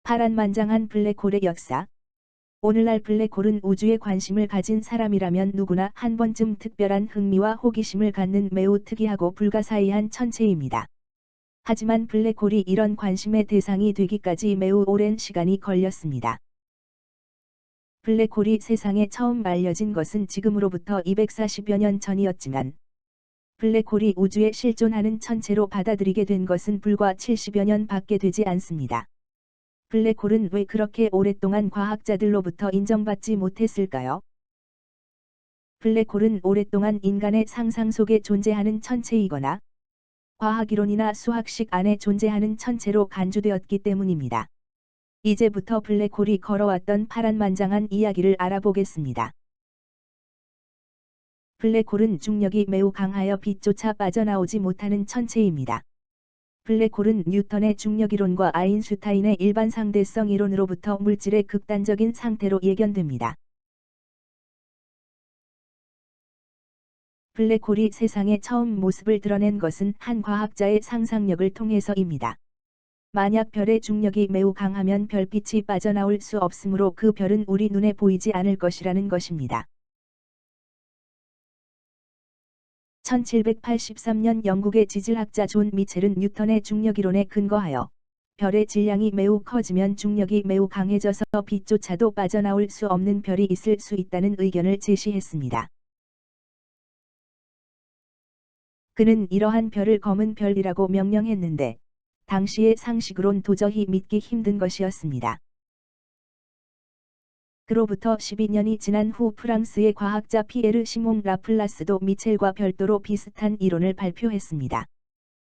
파란만장한 블랙홀의 역사. 오늘날 블랙홀은 우주에 관심을 가진 사람이라면 누구나 한 번쯤 특별한 흥미와 호기심을 갖는 매우 특이하고 불가사의한 천체입니다. 하지만 블랙홀이 이런 관심의 대상이 되기까지 매우 오랜 시간이 걸렸습니다. 블랙홀이 세상에 처음 알려진 것은 지금으로부터 240여 년 전이었지만 블랙홀이 우주에 실존하는 천체로 받아들이게 된 것은 불과 70여 년 밖에 되지 않습니다. 블랙홀은 왜 그렇게 오랫동안 과학자들로부터 인정받지 못했을까요? 블랙홀은 오랫동안 인간의 상상 속에 존재하는 천체이거나 과학이론이나 수학식 안에 존재하는 천체로 간주되었기 때문입니다. 이제부터 블랙홀이 걸어왔던 파란만장한 이야기를 알아보겠습니다. 블랙홀은 중력이 매우 강하여 빛조차 빠져나오지 못하는 천체입니다. 블랙홀은 뉴턴의 중력이론과 아인슈타인의 일반 상대성 이론으로부터 물질의 극단적인 상태로 예견됩니다. 블랙홀이 세상에 처음 모습을 드러낸 것은 한 과학자의 상상력을 통해서입니다. 만약 별의 중력이 매우 강하면 별빛이 빠져나올 수 없으므로 그 별은 우리 눈에 보이지 않을 것이라는 것입니다. 1783년 영국의 지질학자 존 미첼은 뉴턴의 중력이론에 근거하여 별의 질량이 매우 커지면 중력이 매우 강해져서 빛조차도 빠져나올 수 없는 별이 있을 수 있다는 의견을 제시했습니다. 그는 이러한 별을 검은 별이라고 명명했는데 당시의 상식으론 도저히 믿기 힘든 것이었습니다. 그로부터 12년이 지난 후 프랑스의 과학자 피에르 시몽 라플라스도 미첼과 별도로 비슷한 이론을 발표했습니다.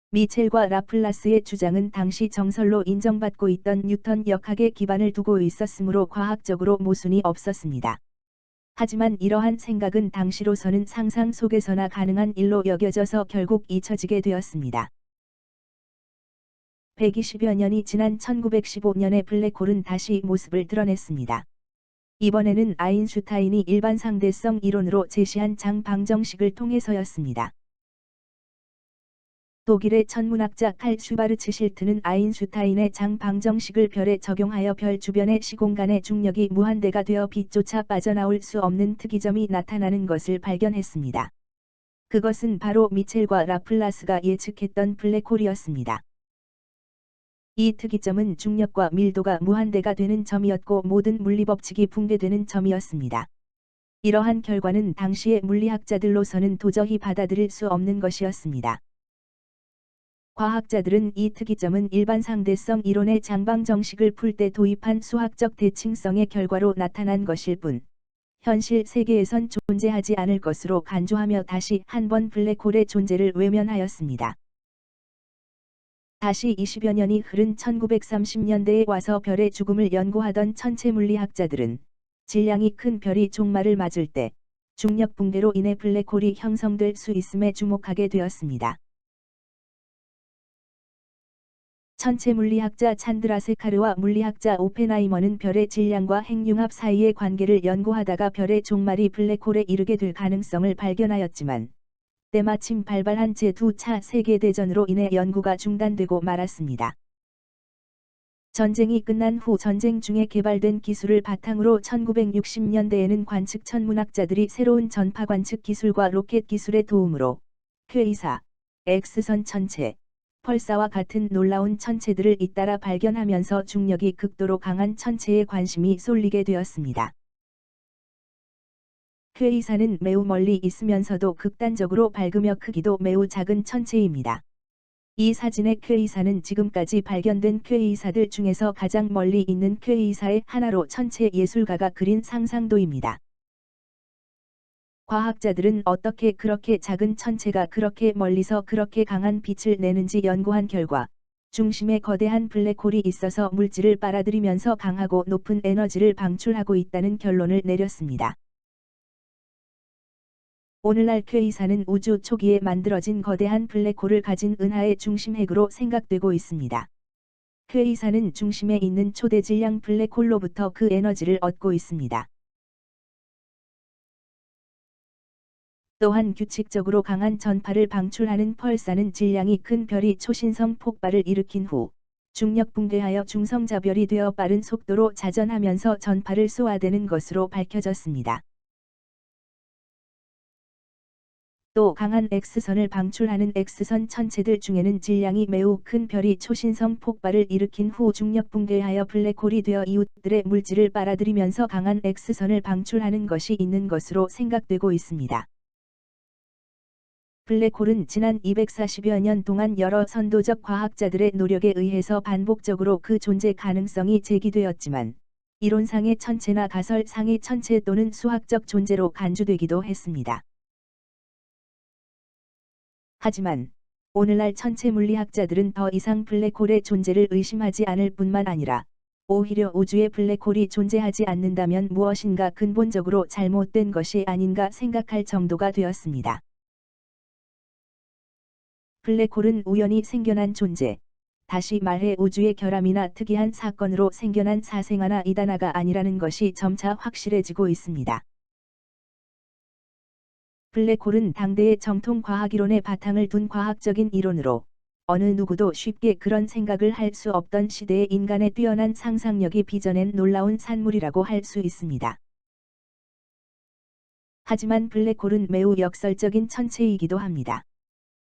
미첼과 라플라스의 주장은 당시 정설로 인정받고 있던 뉴턴 역학에 기반을 두고 있었으므로 과학적으로 모순이 없었습니다. 하지만 이러한 생각은 당시로서는 상상 속에서나 가능한 일로 여겨져서 결국 잊혀지게 되었습니다. 120여 년이 지난 1915년에 블랙홀은 다시 모습을 드러냈습니다. 이번에는 아인슈타인이 일반 상대성 이론으로 제시한 장 방정식을 통해서였습니다. 독일의 천문학자 칼 슈바르츠 실트는 아인슈타인의 장 방정식을 별에 적용하여 별 주변의 시공간의 중력이 무한대가 되어 빛조차 빠져나올 수 없는 특이점이 나타나는 것을 발견했습니다. 그것은 바로 미첼과 라플라스가 예측했던 블랙홀이었습니다. 이 특이점은 중력과 밀도가 무한대가 되는 점이었고 모든 물리법칙이 붕괴되는 점이었습니다. 이러한 결과는 당시의 물리학자들로서는 도저히 받아들일 수 없는 것이었습니다. 과학자들은 이 특이점은 일반 상대성 이론의 장방 정식을 풀 때 도입한 수학적 대칭성의 결과로 나타난 것일 뿐, 현실 세계에선 존재하지 않을 것으로 간주하며 다시 한번 블랙홀의 존재를 외면하였습니다. 다시 20여 년이 흐른 1930년대에 와서 별의 죽음을 연구하던 천체 물리학자들은 질량이 큰 별이 종말을 맞을 때 중력 붕괴로 인해 블랙홀이 형성될 수 있음에 주목하게 되었습니다. 천체 물리학자 찬드라세카르와 물리학자 오펜하이머는 별의 질량과 핵융합 사이의 관계를 연구하다가 별의 종말이 블랙홀에 이르게 될 가능성을 발견하였지만 때마침 발발한 제2차 세계대전으로 인해 연구가 중단되고 말았습니다. 전쟁이 끝난 후 전쟁 중에 개발된 기술을 바탕으로 1960년대에는 관측 천문학자들이 새로운 전파 관측 기술과 로켓 기술의 도움으로 퀘이사, X선 천체, 펄사와 같은 놀라운 천체들을 잇따라 발견하면서 중력이 극도로 강한 천체에 관심이 쏠리게 되었습니다. 퀘이사는 매우 멀리 있으면서도 극단적으로 밝으며 크기도 매우 작은 천체입니다. 이 사진의 퀘이사는 지금까지 발견된 퀘이사들 중에서 가장 멀리 있는 퀘이사의 하나로 천체 예술가가 그린 상상도입니다. 과학자들은 어떻게 그렇게 작은 천체가 그렇게 멀리서 그렇게 강한 빛을 내는지 연구한 결과 중심에 거대한 블랙홀이 있어서 물질을 빨아들이면서 강하고 높은 에너지를 방출하고 있다는 결론을 내렸습니다. 오늘날 퀘이사는 우주 초기에 만들어진 거대한 블랙홀을 가진 은하의 중심 핵으로 생각되고 있습니다. 퀘이사는 중심에 있는 초대 질량 블랙홀로부터 그 에너지를 얻고 있습니다. 또한 규칙적으로 강한 전파를 방출하는 펄사는 질량이 큰 별이 초신성 폭발을 일으킨 후 중력 붕괴하여 중성자별이 되어 빠른 속도로 자전하면서 전파를 쏘아대는 것으로 밝혀졌습니다. 또 강한 X선을 방출하는 X선 천체들 중에는 질량이 매우 큰 별이 초신성 폭발을 일으킨 후 중력 붕괴하여 블랙홀이 되어 이웃들의 물질을 빨아들이면서 강한 X선을 방출하는 것이 있는 것으로 생각되고 있습니다. 블랙홀은 지난 240여 년 동안 여러 선도적 과학자들의 노력에 의해서 반복적으로 그 존재 가능성이 제기되었지만 이론상의 천체나 가설상의 천체 또는 수학적 존재로 간주되기도 했습니다. 하지만 오늘날 천체 물리학자들은 더 이상 블랙홀의 존재를 의심하지 않을 뿐만 아니라 오히려 우주에 블랙홀이 존재하지 않는다면 무엇인가 근본적으로 잘못된 것이 아닌가 생각할 정도가 되었습니다. 블랙홀은 우연히 생겨난 존재, 다시 말해 우주의 결함이나 특이한 사건으로 생겨난 사생아나 이단아가 아니라는 것이 점차 확실해지고 있습니다. 블랙홀은 당대의 정통 과학이론의 바탕을 둔 과학적인 이론으로 어느 누구도 쉽게 그런 생각을 할 수 없던 시대의 인간의 뛰어난 상상력이 빚어낸 놀라운 산물이라고 할 수 있습니다. 하지만 블랙홀은 매우 역설적인 천체이기도 합니다.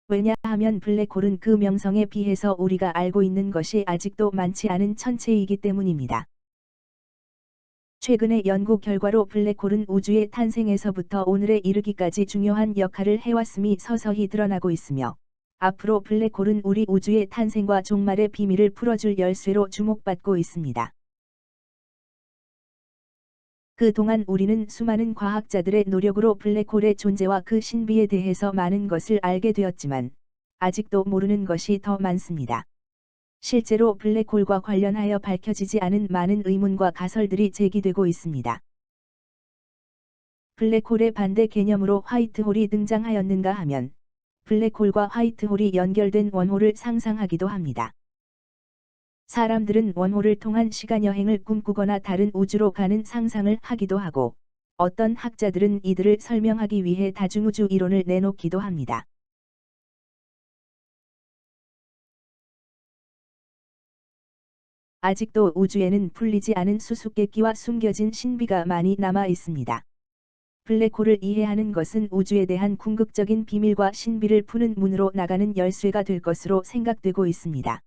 왜냐하면 블랙홀은 그 명성에 비해서 우리가 알고 있는 것이 아직도 많지 않은 천체이기 때문입니다. 최근의 연구 결과로 블랙홀은 우주의 탄생에서부터 오늘에 이르기까지 중요한 역할을 해왔음이 서서히 드러나고 있으며 앞으로 블랙홀은 우리 우주의 탄생과 종말의 비밀을 풀어줄 열쇠로 주목받고 있습니다. 그동안 우리는 수많은 과학자들의 노력으로 블랙홀의 존재와 그 신비에 대해서 많은 것을 알게 되었지만 아직도 모르는 것이 더 많습니다. 실제로 블랙홀과 관련하여 밝혀지지 않은 많은 의문과 가설들이 제기되고 있습니다. 블랙홀의 반대 개념으로 화이트홀이 등장하였는가 하면 블랙홀과 화이트홀이 연결된 원홀을 상상하기도 합니다. 사람들은 원홀을 통한 시간여행을 꿈꾸거나 다른 우주로 가는 상상을 하기도 하고 어떤 학자들은 이들을 설명하기 위해 다중우주 이론을 내놓기도 합니다. 아직도 우주에는 풀리지 않은 수수께끼와 숨겨진 신비가 많이 남아 있습니다. 블랙홀을 이해하는 것은 우주에 대한 궁극적인 비밀과 신비를 푸는 문으로 나가는 열쇠가 될 것으로 생각되고 있습니다.